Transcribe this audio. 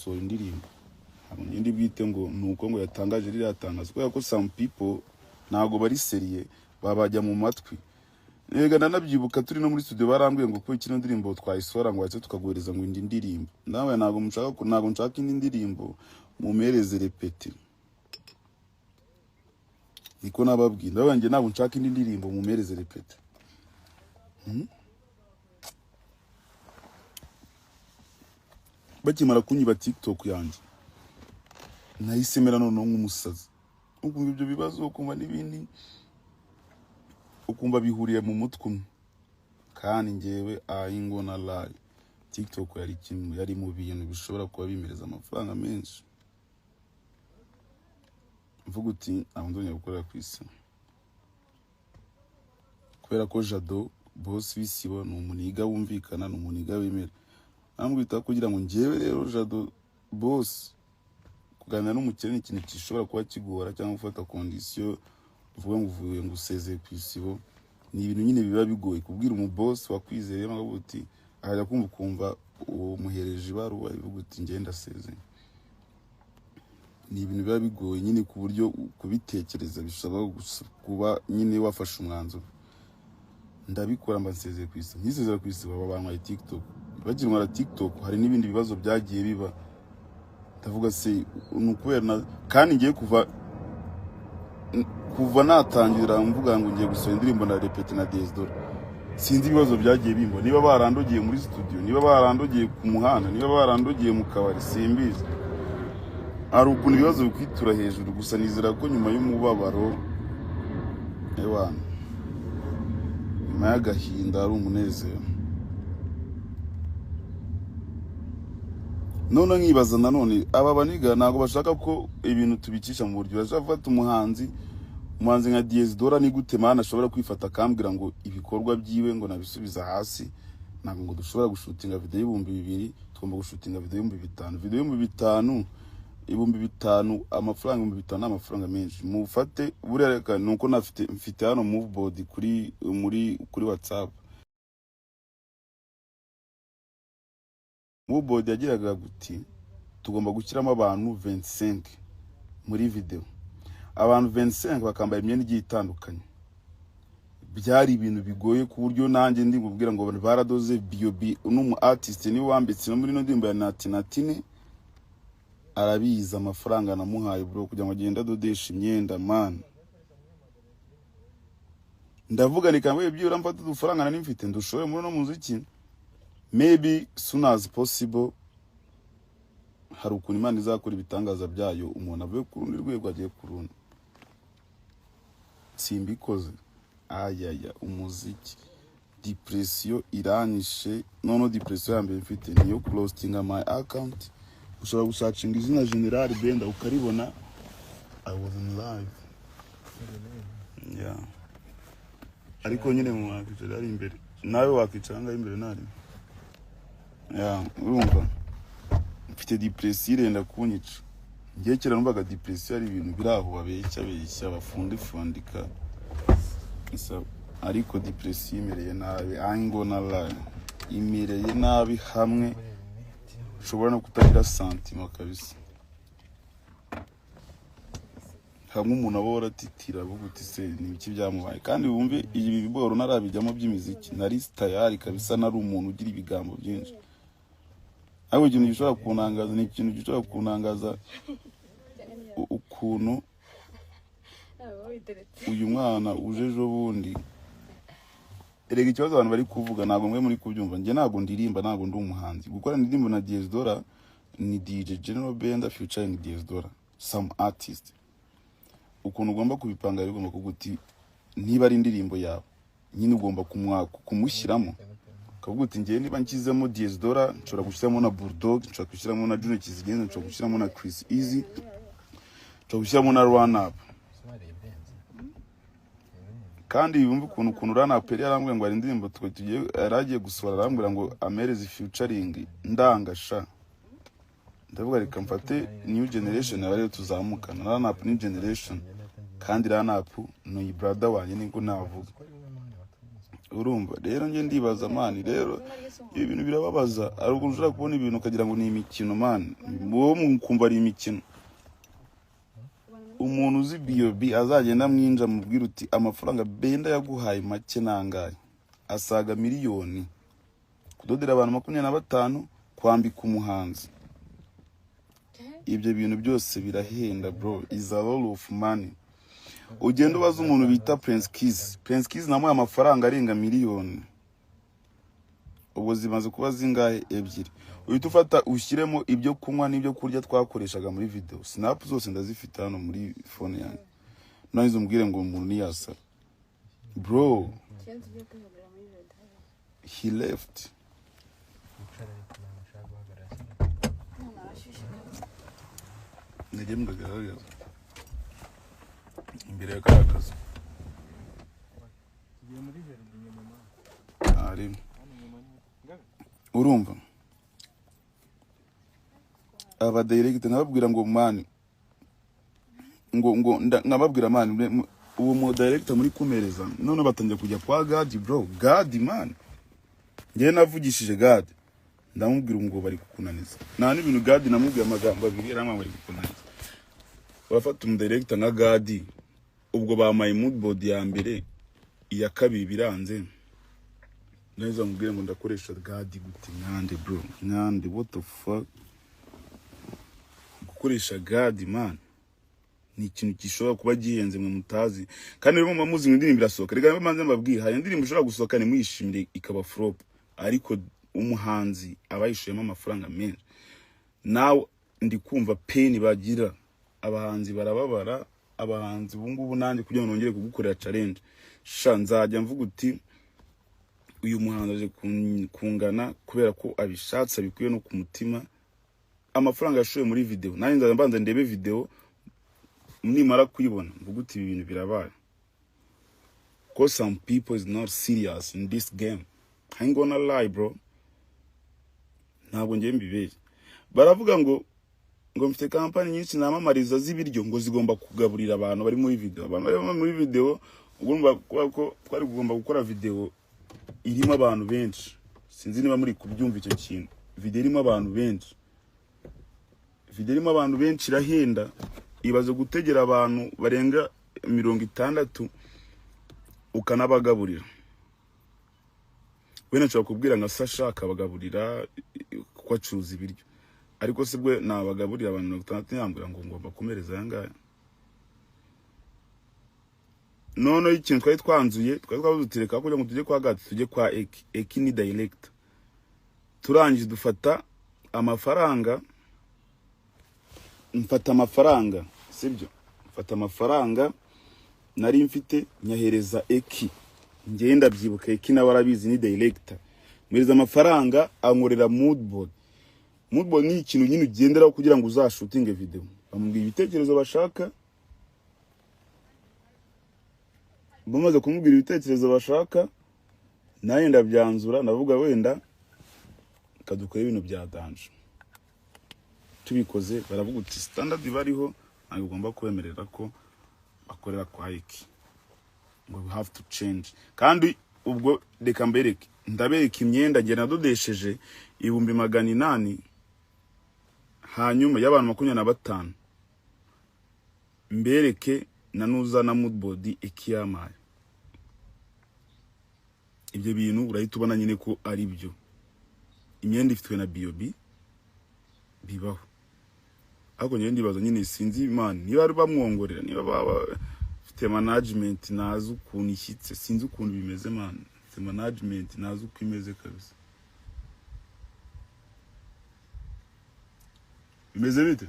so indirimbo ndi bwite ngo nuko ngo yatangaje riri yatangaza kubera ko some people nago bari seriye babajya mu matwi. Ega nanabyibuka turi no muri studio barambwiye ngo ko ikino ndirimbo twayisora ngo aze tukaguhereza ngo indi ndirimbo. Nawe nago nshaka indi ndirimbo mumereze repete. Niko nababwiye ndawe nge nabo nshaka indi ndirimbo mumereze repete. Bakimara kunyiba TikTok yanjye nahisemera none nk'umusazi. Ukumva ibyo bibazo ukumva n'ibindi ukumva bihuriye mu mutwe kandi ngewe ingona lie TikTok yari mu bintu bishobora kuba bimereza amafaranga menshi. Mvuga uti abandonye gukorera ku isi kubera ko Jado boss w'isibo ni umuniga wumvikana ni umuniga wemera. Ambwita kugira ngo ngewe rero Jado boss kuganira n'umukene ikintu gishobora kuba kigora cyangwa gufata condition uvuga ngo uvuye ngo usezeye ku isibo ni ibintu nyine biba bigoye kubwira umu boss wakwizeye ngo uti ajya kumva uwo muhereje baruwa ivuga uti ngenda sezeye. Ni ibintu biba bigoye nyine ku buryo kubitekereza bishobora kuba nyine wafashe umwanzuro. Ndabikora mbasezeye ku isibo nisezera ku isibo babanywa TikTok bagira umara TikTok hari n'ibindi bibazo byagiye biba. Ndavuga se nukubera kandi ngiye kuva natangira mvuga ngo ngiye gusohora indirimbo na repete na Desdor sinzi ibibazo byagiye bimbo niba barandogiye muri studio niba barandogiye ku muhanda niba barandogiye mu kabari simbizi. Ari ukuntu ibibazo bikwitura hejuru gusa nizera ko nyuma y'umubabaro ewana nyuma y'agahinda ari umunezero. None nkibaza nanone aba baniga nago bashaka ko ibintu tubicisha mu buryo bashafata umuhanzi nka Desdor ni gute mana ashobora kwifata akambwira ngo ibikorwa byiwe ngo nabisubiza hasi nago ngo dushobora gushutinga video y'ibihumbi 2 tugomba gushutinga video y'ibihumbi 5 video y'ibihumbi 5 amafaranga y'ibihumbi 5 amafaranga menshi mufate burereka nuko mfite hano moveboard kuri WhatsApp. Moveboard yagiraga guti tugomba gushyiramo abantu 25 muri video. Abantu 25 bakambaye imyenda igiye itandukanye. Byari ibintu bigoye ku buryo nanjye ndi kubwira ngo baradoze BioB n'umu artist ni wambitse no muri no ndimba ya Natine arabiza amafaranga namuhaye bro kugira ngo agenda dodesha imyenda man. Ndavuga nikamwe byura mfata udufaranga nari mfite ndushoye muri no muziki. Maybe soon as possible hari ukuntu Imana izakora ibitangaza byayo umuntu avuye ku rundi rwego agiye ku rundi. Simbikoze ayaya umuziki depression iranyishe none depression ya mbere mfite niyo closing my account ushobora gusacinga izina General Benda ukaribona I was in live yeah ariko nyine mu wakicira ari imbere nawe wakicanga imbere nari urumva mfite depression irenda kunyica. Ngiye kera numvaga depression ari ibintu biraho babeshya bafundika ariko depression imereye nabi ingona lie imereye nabi hamwe ushobora no kutagira santima kabisa. Hamwe umuntu abora titira buguti se ni iki byamubaye kandi wumve ibi biboro narabijyamo by'imiziki nari tayari kabisa nari umuntu ugira ibigambo byinshi. Aho ikintu gishobora kunangaza ni ikintu gishobora kunangaza ukuntu uyu mwana ujejo bundi erega ikibazo abantu bari kuvuga nago mwe muri kubyumva nge nago ndirimba nago ndi umuhanzi gukora indirimbo na Desdor ni DJ General Benda featuring Desdor some artist ukuntu ugomba kubipanga ari ugomba kuguti niba ari indirimbo yawe nyine ugomba kumushyiramo kavuga uti ngiye niba nkizemo Desdor nshobora gushyiramo na Bulldog nshobora gushyiramo na Junior Kizigenza nshobora gushyiramo na Chris Easy nshobora gushyiramo na Run Up kandi yumva ukuntu Run Up yari yarambwiye ngo ari indirimbo tugiye yaragiye gusohora arambwira ngo amereze featuring ndangasha. Ndavuga reka mfate new generation abari tuzamukana Run Up new generation kandi Run Up no brother wanjye niko navuga urumva rero nge ndibaza mani rero ibi bintu birababaza ari uko ushaka kubona ibintu ukagira ngo ni imikino mani wowe mukumva ari imikino umuntu uzi B.O.B azagenda mwinja mubwira uti amafaranga Benda yaguhaye make nangaye asaga miliyoni kudodera abantu 25 kwambika umuhanzi ibyo bintu byose birahenda bro is a lot of money ugenda ubaza umuntu bita Prince Kiss namuye amafaranga arenga miliyoni ubwo zimaze kuba zingahe ebyiri uhita ufata ushyiremo ibyo kunywa n'ibyo kurya twakoreshaga muri video snap zose ndazifite hano muri phone yanjye nahizo umbwire ngo umuntu niyasa bro he left najye mbagaragaza imbere ya karakaza ari urumva aba direct nababwira ngo mani ngo nababwira mani uwo mo director muri kumereza none batangiye kujya kwa God bro God man ngiye navugishije God ndamubwira ngo bari kukunaniza nta n'ibintu God namubwiye amagambo abiri aramwe bari kukunaniza urafata director nka God ubwo bamaye mood board ya mbere iya kabiri biranze neza mubwire ngo ndakoresha God gute nkande bro nkande what the fuck gukoresha God man ni ikintu gishobora kuba gihenze mwe mutazi kandi rero muzi indirimbo irasohoka rega manze mbabwiye hari indirimbo ushobora gusohoka ni mwishimire ikaba flop ariko umuhanzi abayishuyemo amafaranga menshi nawe ndi kumva pain bagira abahanzi barababara abahanzi ubungubu nanjye kugira ngo nongere kugukorera challenge sha nzajya mvuga uti uyu muhanzi aje kungana kubera ko abishatse abikuye no ku mutima amafaranga yashoye muri video nanjye nzaza mbanza ndebe video nimara kuyibona mvuga uti ibi bintu birabaye cause some people is not serious in this game I ain't gonna lie bro ntabwo ngiye mbibeshye baravuga ngo mfite company nyinshi namamariza z'ibiryo ngo zigomba kugaburira abantu bari muri video abantu bari muri video ugomba ko twari kugomba gukora video irimo abantu benshi sinzi niba muri kubyumva icyo kintu video irimo abantu benshi irahenda ibaze gutegera abantu barenga 60 ukanabagaburira wena nshaka kubwira nka Sasha akabagaburira kuko acuruza ibiryo ariko se bwe nabagaburira abantu 60 yambura ngo ngomba kumereza yangaya none ikintu twari twanzuye twari twabuzutireka kugira ngo tujye kwa gati tujye kwa Eki ni direct turangije dufata amafaranga mfata amafaranga nari mfite nyahereza Eki ngenda byibuka Eki na barabizi ni director mwereza amafaranga ankorera mood board ni ikintu nyine ugenderaho kugira ngo uzashutinge video bamubwiye ibitekerezo bashaka bamaze kumubwira ibitekerezo bashaka naye ndabyanzura ndavuga wenda kadukora ibintu bya danje tubikoze baravuga uti standard bariho ntabwo ugomba kwemerera ko akorera kwa Eki ngo we have to change kandi ubwo reka mbereke ndabereka imyenda nge nadodesheje 800 hanyuma y'abantu 25 mbereke nanuza na mood board Eki yamaye ibyo bintu urahita ubona nyine ko ari byo imyenda ifitwe na B.O.B bibaho ako nyine ndibaza nyine sinzi man niba ari bamwongorera niba baba fite management nazo ukuntu ishyitse sinzi ukuntu bimeze man fite management nazo uko imeze kabisa bimeze bite